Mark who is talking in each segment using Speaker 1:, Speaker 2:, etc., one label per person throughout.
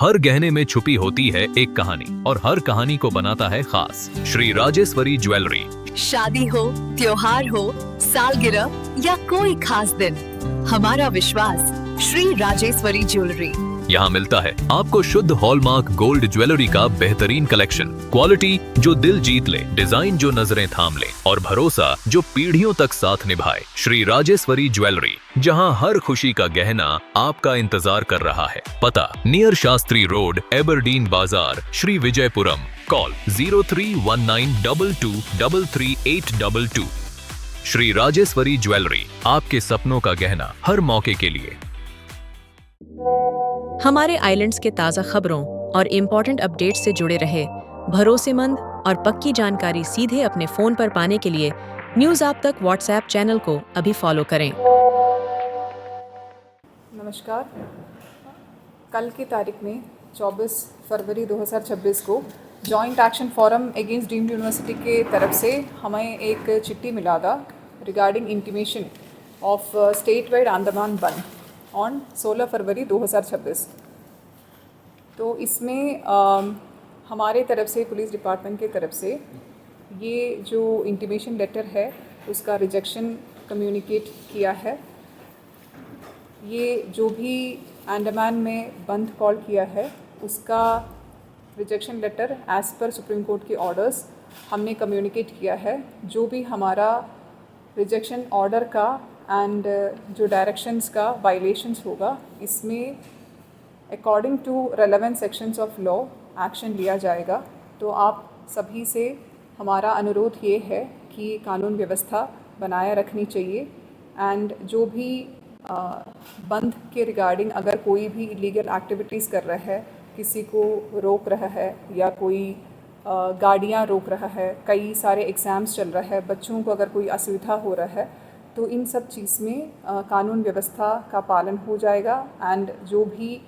Speaker 1: हर गहने में छुपी होती है एक कहानी और हर कहानी को बनाता है खास। श्री राजेश्वरी ज्वेलरी।
Speaker 2: शादी हो, त्योहार हो, सालगिरह या कोई खास दिन, हमारा विश्वास श्री राजेश्वरी ज्वेलरी।
Speaker 1: यहाँ मिलता है आपको शुद्ध हॉलमार्क गोल्ड ज्वेलरी का बेहतरीन कलेक्शन, क्वालिटी जो दिल जीत ले, डिजाइन जो नजरें थाम ले और भरोसा जो पीढ़ियों तक साथ निभाए। श्री राजेश्वरी ज्वेलरी, जहाँ हर खुशी का गहना आपका इंतजार कर रहा है। पता नियर शास्त्री रोड, एबरडीन बाजार, श्री विजयपुरम। कॉल 031922333822। श्री राजेश्वरी ज्वेलरी, आपके सपनों का गहना हर मौके के लिए।
Speaker 3: हमारे आइलैंड्स के ताज़ा खबरों और इम्पोर्टेंट अपडेट से जुड़े रहे, भरोसेमंद और पक्की जानकारी सीधे अपने फ़ोन पर पाने के लिए न्यूज़ आप तक व्हाट्सएप चैनल को अभी फॉलो करें।
Speaker 4: नमस्कार। कल की तारीख में 24 फरवरी 2026 को joint action forum against deemed university के तरफ से हमें एक चिट्ठी मिला था regarding intimation of state wide Andaman बंद ऑन 16 फरवरी 2026। तो इसमें हमारे तरफ से, पुलिस डिपार्टमेंट के तरफ से, ये जो इंटीमेशन लेटर है उसका रिजेक्शन कम्युनिकेट किया है। ये जो भी अंडमान में बंद कॉल किया है उसका rejection letter as per Supreme Court के ऑर्डर्स हमने कम्युनिकेट किया है। जो भी हमारा रिजेक्शन ऑर्डर का एंड जो डायरेक्शंस का वायलेशंस होगा, इसमें according to relevant sections of law action लिया जाएगा। तो आप सभी से हमारा अनुरोध ये है कि कानून व्यवस्था बनाए रखनी चाहिए एंड जो भी बंद के रिगार्डिंग अगर कोई भी इलीगल एक्टिविटीज़ कर रहा है, किसी को रोक रहा है या कोई गाड़ियाँ रोक रहा है, कई सारे एग्ज़ाम्स चल रहा है, बच्चों को अगर कोई असुविधा हो रहा है, तो इन सब चीज़ में कानून व्यवस्था का पालन हो जाएगा एंड जो भी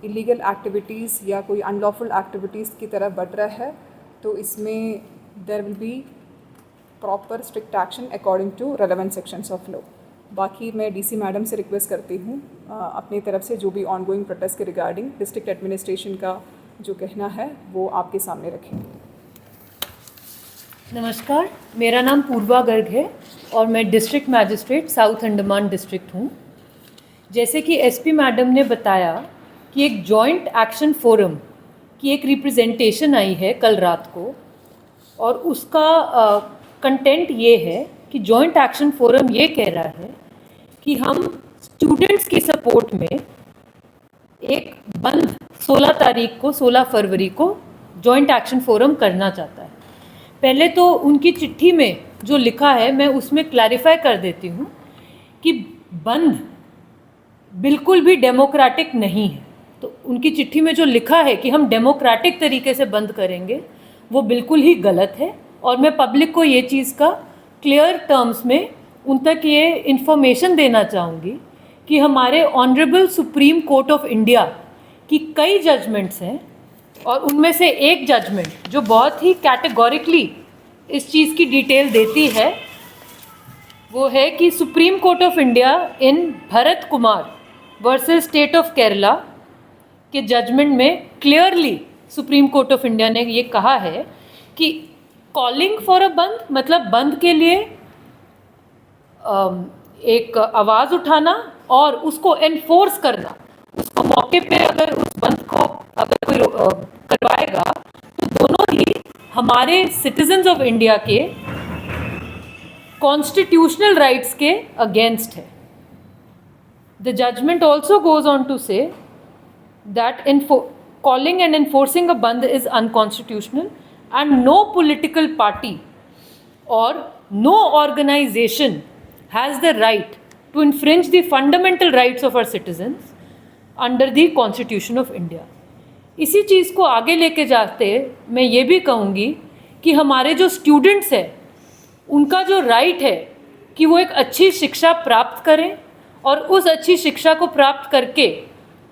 Speaker 4: इलीगल एक्टिविटीज़ या कोई अनलॉफुल एक्टिविटीज़ की तरफ बढ़ रहा है तो इसमें there will be proper strict action according to relevant sections of law. बाकी मैं डीसी मैडम से रिक्वेस्ट करती हूँ अपनी तरफ से जो भी ऑनगोइंग प्रोटेस्ट के रिगार्डिंग डिस्ट्रिक्ट एडमिनिस्ट्रेशन का जो कहना है वो आपके सामने रखेंगे।
Speaker 5: नमस्कार, मेरा नाम पूर्वा गर्ग है और मैं district magistrate south Andaman district हूँ। जैसे कि एसपी मैडम ने बताया कि एक जॉइंट एक्शन फोरम की एक रिप्रेजेंटेशन आई है कल रात को और उसका कंटेंट ये है कि जॉइंट एक्शन फोरम ये कह रहा है कि हम स्टूडेंट्स की सपोर्ट में एक बंद 16 फरवरी को जॉइंट एक्शन फोरम करना चाहता है। पहले तो उनकी चिट्ठी में जो लिखा है मैं उसमें क्लैरिफाई कर देती हूँ कि बंद बिल्कुल भी डेमोक्रेटिक नहीं है। तो उनकी चिट्ठी में जो लिखा है कि हम डेमोक्रेटिक तरीके से बंद करेंगे वो बिल्कुल ही गलत है और मैं पब्लिक को ये चीज़ का क्लियर टर्म्स में उन तक ये इन्फॉर्मेशन देना चाहूँगी कि हमारे honourable supreme court of India की कई जजमेंट्स हैं और उनमें से एक जजमेंट जो बहुत ही कैटेगोरिकली इस चीज़ की डिटेल देती है वो है कि supreme court of India in Bharat Kumar versus state of Kerala के जजमेंट में clearly supreme court of India ने ये कहा है कि कॉलिंग फॉर अ बंद मतलब बंद के लिए एक आवाज़ उठाना और उसको एनफोर्स करना, उसको मौके पे अगर उस बंद को अगर कोई करवाएगा तो दोनों ही हमारे सिटीजन्स ऑफ इंडिया के कॉन्स्टिट्यूशनल राइट्स के अगेंस्ट है। The judgment also goes on to say that calling and enforcing a band is unconstitutional and no political party or no organization has the right to infringe the fundamental rights of our citizens under the Constitution of India. इसी चीज़ को आगे लेके जाते मैं ये भी कहूँगी कि हमारे जो स्टूडेंट्स हैं उनका जो राइट है कि वो एक अच्छी शिक्षा प्राप्त करें और उस अच्छी शिक्षा को प्राप्त करके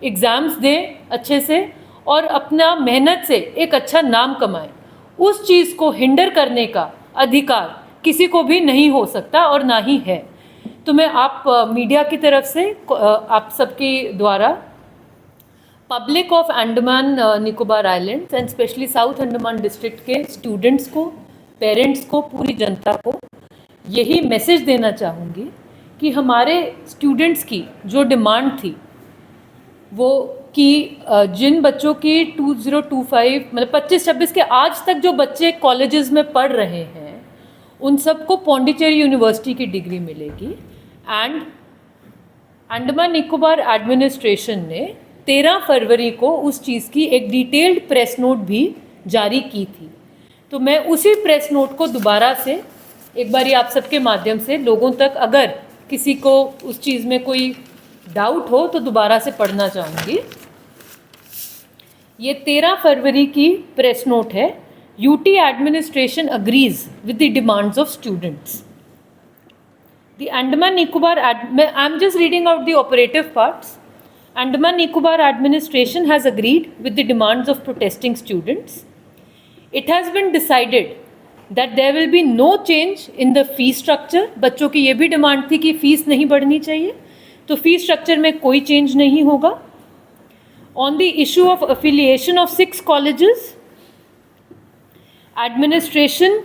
Speaker 5: एग्ज़ाम्स दें अच्छे से और अपना मेहनत से एक अच्छा नाम कमाएं, उस चीज़ को हिंडर करने का अधिकार किसी को भी नहीं हो सकता और ना ही है। तो मैं आप मीडिया की तरफ से आप सबके द्वारा public of Andaman Nicobar islands and specially south Andaman district के स्टूडेंट्स को, पेरेंट्स को, पूरी जनता को यही मैसेज देना चाहूँगी कि हमारे स्टूडेंट्स की जो डिमांड थी वो कि जिन बच्चों की 2025 मतलब 25-26 के आज तक जो बच्चे कॉलेजेस में पढ़ रहे हैं उन सबको पौंडीचेरी यूनिवर्सिटी की डिग्री मिलेगी। एंड अंडमान निकोबार एडमिनिस्ट्रेशन ने 13 फरवरी को उस चीज़ की एक डिटेल्ड प्रेस नोट भी जारी की थी। तो मैं उसी प्रेस नोट को दोबारा से एक बारी आप सबके माध्यम से लोगों तक, अगर किसी को उस चीज़ में कोई डाउट हो तो दोबारा से पढ़ना चाहूँगी। ये 13 फरवरी की प्रेस नोट है। UT administration agrees with the demands of students. The Andaman Nicobar, I'm just reading out the operative parts. Andaman Nicobar administration has agreed with the demands of protesting students. It has been decided that there will be no change in the fee structure. बच्चों की ये भी demand थी कि fees नहीं बढ़नी चाहिए, तो फी स्ट्रक्चर में कोई चेंज नहीं होगा। On the issue of affiliation of 6 colleges, Administration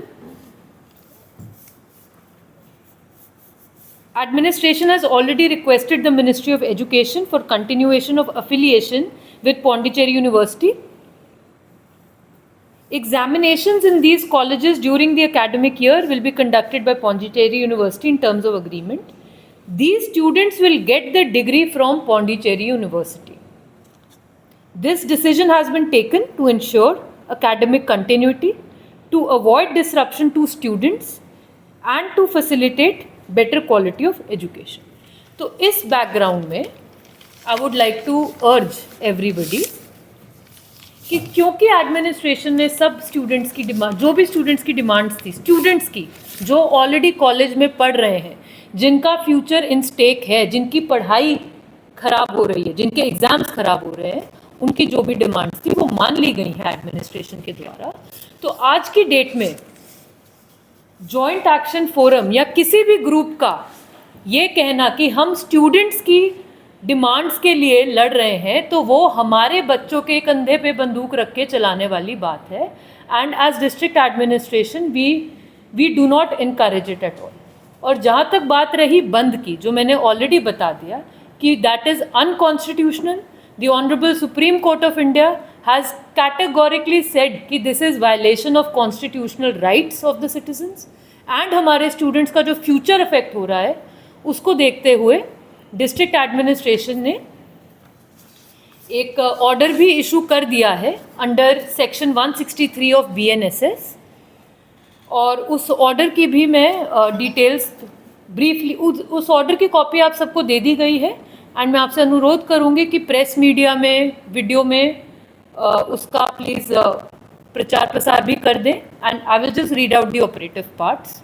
Speaker 5: has already requested the Ministry of Education for continuation of affiliation with Pondicherry University. Examinations in these colleges during the academic year will be conducted by Pondicherry University in terms of agreement. These students will get the degree from Pondicherry University. This decision has been taken to ensure academic continuity, to avoid disruption to students and to facilitate better quality of education. तो इस background में I would like to urge everybody कि क्योंकि administration ने सब students की demand, जो भी स्टूडेंट्स की डिमांड्स थी, स्टूडेंट्स की जो ऑलरेडी कॉलेज में पढ़ रहे हैं, जिनका फ्यूचर इन स्टेक है, जिनकी पढ़ाई ख़राब हो रही है, जिनके एग्ज़ाम्स ख़राब हो रहे हैं, उनकी जो भी डिमांड्स थी वो मान ली गई हैं एडमिनिस्ट्रेशन के द्वारा। तो आज की डेट में जॉइंट एक्शन फोरम या किसी भी ग्रुप का ये कहना कि हम स्टूडेंट्स की डिमांड्स के लिए लड़ रहे हैं, तो वो हमारे बच्चों के कंधे पे बंदूक रख के चलाने वाली बात है। And as district administration we do not encourage it at all. और जहाँ तक बात रही बंद की, जो मैंने ऑलरेडी बता दिया कि that is unconstitutional. The honourable supreme court of India has categorically said कि this is violation of constitutional rights of the citizens. And हमारे स्टूडेंट्स का जो फ्यूचर इफेक्ट हो रहा है उसको देखते हुए डिस्ट्रिक्ट एडमिनिस्ट्रेशन ने एक ऑर्डर भी इशू कर दिया है अंडर सेक्शन 163 ऑफ BNSS। और उस ऑर्डर की भी मैं डिटेल्स ब्रीफली, उस ऑर्डर की कॉपी आप सबको दे दी गई है। एंड मैं आपसे अनुरोध करूँगी कि प्रेस मीडिया में, वीडियो में उसका प्लीज़ प्रचार प्रसार भी कर दें। And I will just read out the operative parts.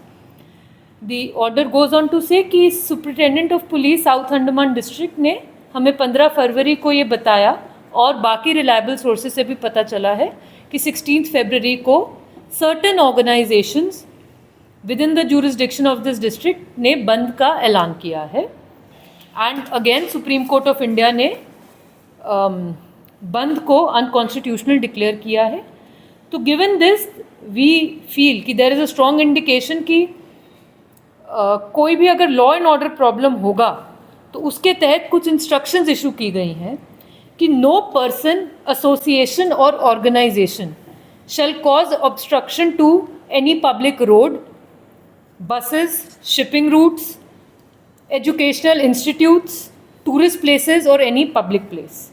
Speaker 5: The order goes on to say कि superintendent of police south Andaman district ने हमें 15 फरवरी को ये बताया, और बाकी रिलायबल सोर्सेज से भी पता चला है कि 16 फरवरी को certain organisations within the jurisdiction of this district ने बंद का ऐलान किया है। And again Supreme court of India ने बंद को अनकॉन्स्टिट्यूशनल डिक्लेयर किया है। तो गिवन दिस वी फील कि there is a strong indication कि कोई भी अगर लॉ एंड ऑर्डर प्रॉब्लम होगा तो उसके तहत कुछ इंस्ट्रक्शंस इशू की गई हैं कि नो पर्सन, एसोसिएशन और organisation shall cause obstruction to any public road, buses, shipping routes, educational institutes, tourist places और any public place.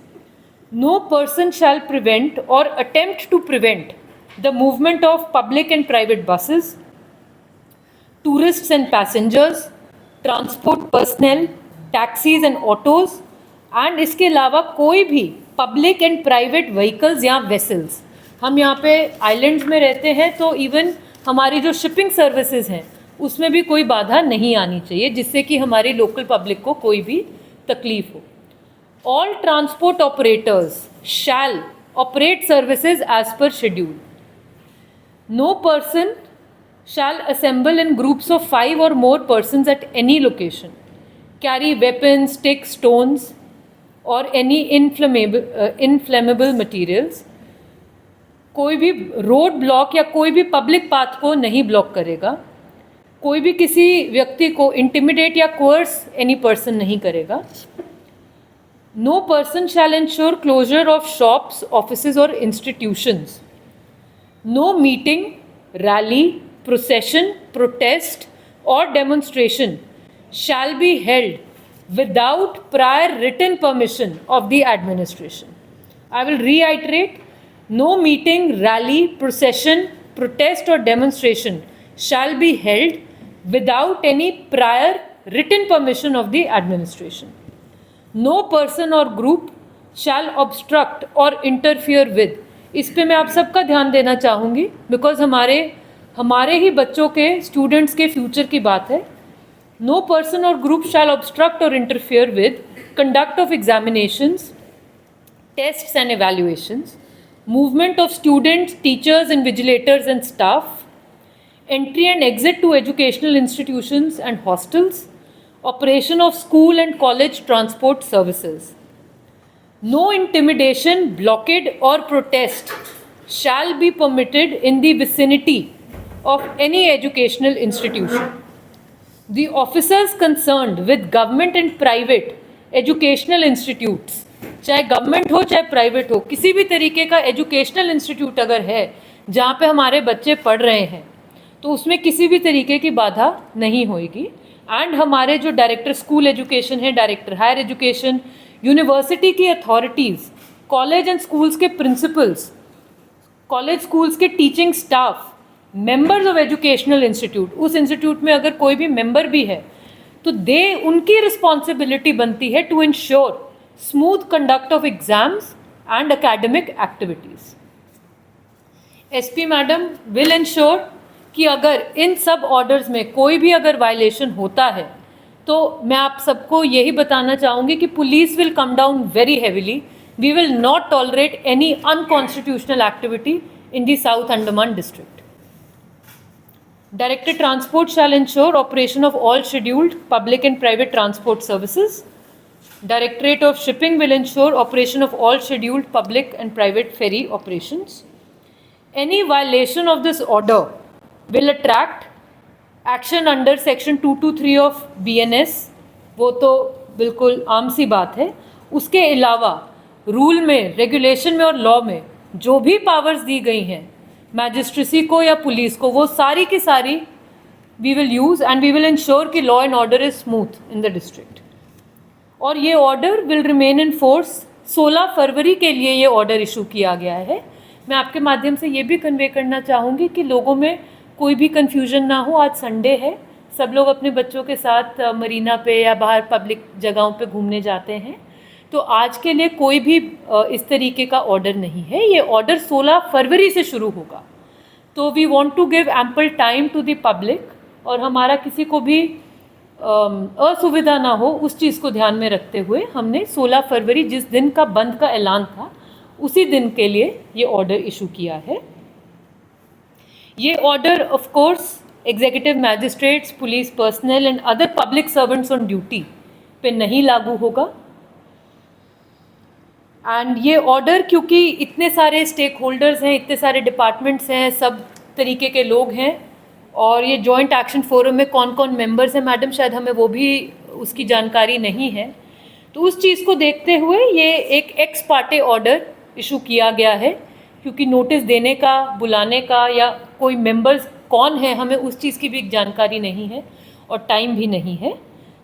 Speaker 5: No person shall prevent और attempt to prevent the movement of public and private buses, tourists and passengers, transport personnel, taxis and autos, and इसके अलावा कोई भी public and private vehicles या vessels। हम यहाँ पे islands में रहते हैं तो इवन हमारी जो शिपिंग सर्विसेज हैं उसमें भी कोई बाधा नहीं आनी चाहिए जिससे कि हमारी लोकल पब्लिक को कोई भी तकलीफ हो। All transport operators shall operate services as per schedule. No person shall assemble in groups of 5 or more persons at any location, carry weapons, sticks, stones, और एनी इनफ्लेमेबल मटीरियल्स। कोई भी road block या कोई भी public path को नहीं block करेगा। कोई भी किसी व्यक्ति को इंटिमिडेट या कोर्स एनी पर्सन नहीं करेगा। No person shall ensure closure of shops, offices और institutions. No meeting, rally, procession, protest or demonstration shall be held without prior written permission of the administration. I will reiterate, no meeting, rally, procession, protest or demonstration shall be held without any prior written permission of the administration. No person or group shall obstruct or interfere with. इस पे मैं आप सबका ध्यान देना चाहूँगी because हमारे ही बच्चों के, स्टूडेंट्स के फ्यूचर की बात है। नो पर्सन और ग्रुप शैल ऑब्स्ट्रक्ट और interfere with conduct of examinations, tests and evaluations, movement of students, teachers and vigilators and staff, entry and exit to educational institutions and hostels, operation of school and college transport services. No intimidation, blockade or protest shall be permitted in the vicinity of any educational institution. The officers concerned with government and private educational institutes, चाहे government हो चाहे private हो, किसी भी तरीके का educational institute अगर है जहाँ पे हमारे बच्चे पढ़ रहे हैं तो उसमें किसी भी तरीके की बाधा नहीं होगी। एंड हमारे जो डायरेक्टर स्कूल एजुकेशन है, डायरेक्टर हायर एजुकेशन, यूनिवर्सिटी की अथॉरिटीज़, कॉलेज एंड स्कूल्स के प्रिंसिपल्स, कॉलेज स्कूल्स के teaching staff, members of educational institute, उस इंस्टीट्यूट में अगर कोई भी मेंबर भी है तो उनकी रिस्पॉन्सिबिलिटी बनती है to ensure smooth conduct of exams and academic activities. SP madam will ensure कि अगर इन सब ऑर्डर्स में कोई भी अगर वायलेशन होता है तो मैं आप सबको यही बताना चाहूँगी कि police will come down very heavily. We will not tolerate any unconstitutional activity in the south Andaman district. Director Transport shall ensure operation of all scheduled public and private transport services. Directorate of Shipping will ensure operation of all scheduled public and private ferry operations. Any violation of this order will attract action under section 223 of BNS. वो तो बिल्कुल आम सी बात है। उसके अलावा rule में, regulation में और लॉ में जो भी पावर्स दी गई हैं मैजिस्ट्रेसी को या पुलिस को, वो सारी की सारी we will use and we will ensure कि law and order is smooth in the district. और ये order will remain in force. 16 फरवरी के लिए ये ऑर्डर इशू किया गया है। मैं आपके माध्यम से ये भी कन्वे करना चाहूँगी कि लोगों में कोई भी कन्फ्यूजन ना हो। आज संडे है, सब लोग अपने बच्चों के साथ मरीना पे या बाहर पब्लिक जगहों पे घूमने जाते हैं, तो आज के लिए कोई भी इस तरीके का ऑर्डर नहीं है। ये ऑर्डर 16 फरवरी से शुरू होगा। तो we want to give ample time to the public और हमारा किसी को भी असुविधा ना हो उस चीज़ को ध्यान में रखते हुए हमने 16 फरवरी जिस दिन का बंद का ऐलान था उसी दिन के लिए ये ऑर्डर इशू किया है। ये order of course executive magistrates, police personal and other public servants on duty पे नहीं लागू होगा। एंड ये ऑर्डर, क्योंकि इतने सारे स्टेक होल्डर्स हैं, इतने सारे डिपार्टमेंट्स हैं, सब तरीके के लोग हैं, और ये जॉइंट एक्शन फोरम में कौन कौन मेंबर्स हैं, मैडम शायद हमें वो भी उसकी जानकारी नहीं है, तो उस चीज़ को देखते हुए ये एक एक्स पार्टे ऑर्डर इशू किया गया है। क्योंकि नोटिस देने का, बुलाने का या कोई मेंबर्स कौन है हमें उस चीज़ की भी जानकारी नहीं है और टाइम भी नहीं है,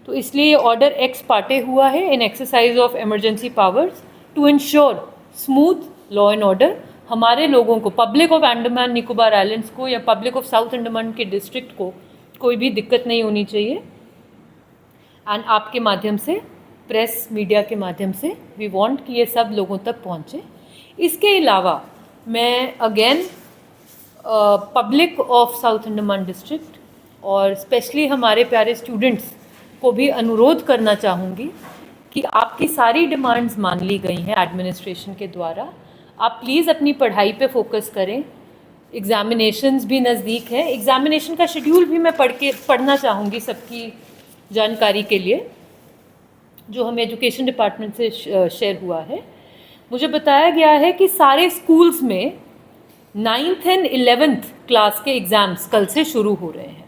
Speaker 5: तो इसलिए ये ऑर्डर एक्स पार्टे हुआ है in exercise of emergency powers to ensure smooth law and order. हमारे लोगों को, public of Andaman Nicobar islands को या पब्लिक ऑफ साउथ अंडमान के डिस्ट्रिक्ट को कोई भी दिक्कत नहीं होनी चाहिए। एंड आपके माध्यम से, प्रेस मीडिया के माध्यम से वी वांट कि ये सब लोगों तक पहुँचे। इसके अलावा मैं again public of south Andaman district और स्पेशली हमारे प्यारे स्टूडेंट्स को भी अनुरोध करना चाहूँगी कि आपकी सारी डिमांड्स मान ली गई हैं एडमिनिस्ट्रेशन के द्वारा। आप प्लीज़ अपनी पढ़ाई पे फोकस करें। एग्ज़ामिनेशंस भी नज़दीक हैं। एग्ज़ामिनेशन का शेड्यूल भी मैं पढ़ना चाहूँगी सबकी जानकारी के लिए। जो हमें एजुकेशन डिपार्टमेंट से शेयर हुआ है, मुझे बताया गया है कि सारे स्कूल्स में 9th एंड 11th क्लास के एग्ज़ाम्स कल से शुरू हो रहे हैं।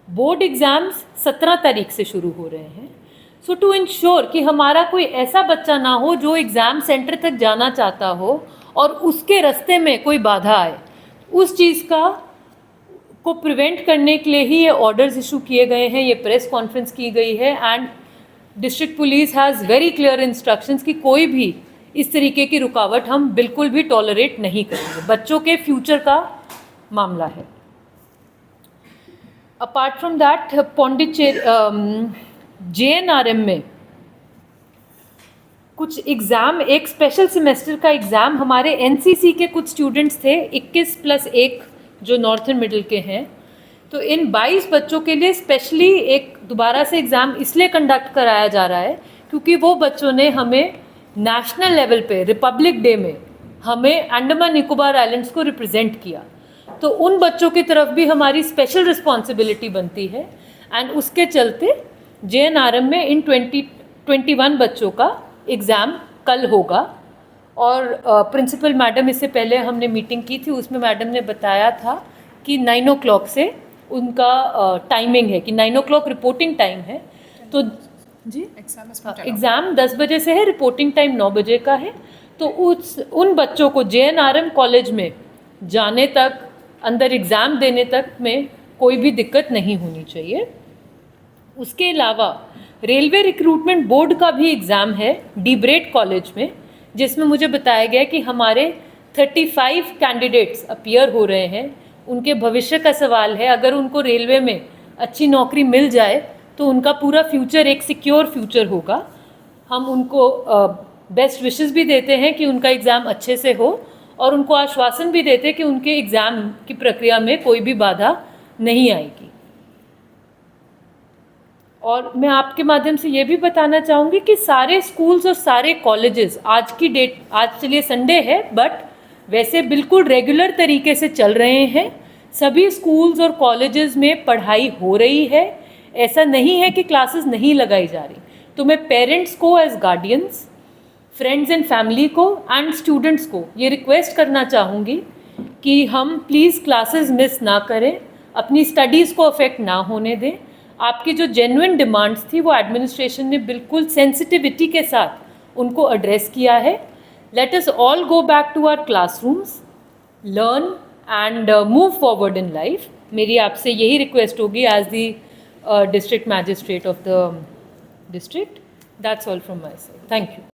Speaker 5: बोर्ड एग्ज़ाम्स 17 तारीख से शुरू हो रहे हैं। सो टू इंश्योर कि हमारा कोई ऐसा बच्चा ना हो जो एग्ज़ाम सेंटर तक जाना चाहता हो और उसके रास्ते में कोई बाधा आए, उस चीज़ को प्रिवेंट करने के लिए ही ये ऑर्डर्स इशू किए गए हैं, ये प्रेस कॉन्फ्रेंस की गई है। And district police has very clear instructions कि कोई भी इस तरीके की रुकावट हम बिल्कुल भी टॉलरेट नहीं करेंगे। बच्चों के फ्यूचर का मामला है। Apart from that, Pondicherry JNRM में कुछ एग्ज़ाम, एक स्पेशल सेमेस्टर का एग्ज़ाम हमारे NCC के कुछ स्टूडेंट्स थे, 21+1 जो नॉर्थन मिडिल के हैं। तो इन 22 बच्चों के लिए स्पेशली एक दोबारा से एग्ज़ाम इसलिए कंडक्ट कराया जा रहा है क्योंकि वो बच्चों ने हमें नेशनल लेवल पे रिपब्लिक डे में हमें अंडमान निकोबार आइलैंड्स को रिप्रेजेंट किया। तो उन बच्चों की तरफ भी हमारी स्पेशल रिस्पॉन्सिबिलिटी बनती है। एंड उसके चलते JNRM में इन 21 बच्चों का एग्ज़ाम कल होगा। और प्रिंसिपल मैडम, इससे पहले हमने मीटिंग की थी, उसमें मैडम ने बताया था कि 9 o'clock से उनका टाइमिंग है कि 9 o'clock रिपोर्टिंग टाइम है। तो जी एग्ज़ाम 10 बजे से है, रिपोर्टिंग टाइम 9 बजे का है। तो उन बच्चों को JNRM कॉलेज में जाने तक, अंदर एग्ज़ाम देने तक में कोई भी दिक्कत नहीं होनी चाहिए। उसके अलावा रेलवे रिक्रूटमेंट बोर्ड का भी एग्ज़ाम है डीब्रेट कॉलेज में, जिसमें मुझे बताया गया कि हमारे 35 कैंडिडेट्स अपीयर हो रहे हैं। उनके भविष्य का सवाल है, अगर उनको रेलवे में अच्छी नौकरी मिल जाए तो उनका पूरा फ्यूचर एक सिक्योर फ्यूचर होगा। हम उनको बेस्ट विशेस भी देते हैं कि उनका एग्ज़ाम अच्छे से हो, और उनको आश्वासन भी देते हैं कि उनके एग्ज़ाम की प्रक्रिया में कोई भी बाधा नहीं आएगी। और मैं आपके माध्यम से ये भी बताना चाहूँगी कि सारे स्कूल्स और सारे कॉलेजेस आज की डेट, आज चलिए संडे है, बट वैसे बिल्कुल रेगुलर तरीके से चल रहे हैं। सभी स्कूल्स और कॉलेजेस में पढ़ाई हो रही है। ऐसा नहीं है कि क्लासेस नहीं लगाई जा रही। तो मैं पेरेंट्स को as guardians, friends and family को एंड स्टूडेंट्स को ये रिक्वेस्ट करना चाहूँगी कि हम प्लीज़ क्लासेस मिस ना करें, अपनी स्टडीज़ को अफेक्ट ना होने दें। आपकी जो जेन्युइन डिमांड्स थी वो एडमिनिस्ट्रेशन ने बिल्कुल सेंसिटिविटी के साथ उनको एड्रेस किया है। Let us all go back to our classrooms, learn and move forward in life. मेरी आपसे यही रिक्वेस्ट होगी as the district magistrate of the district. That's all from my side. Thank you.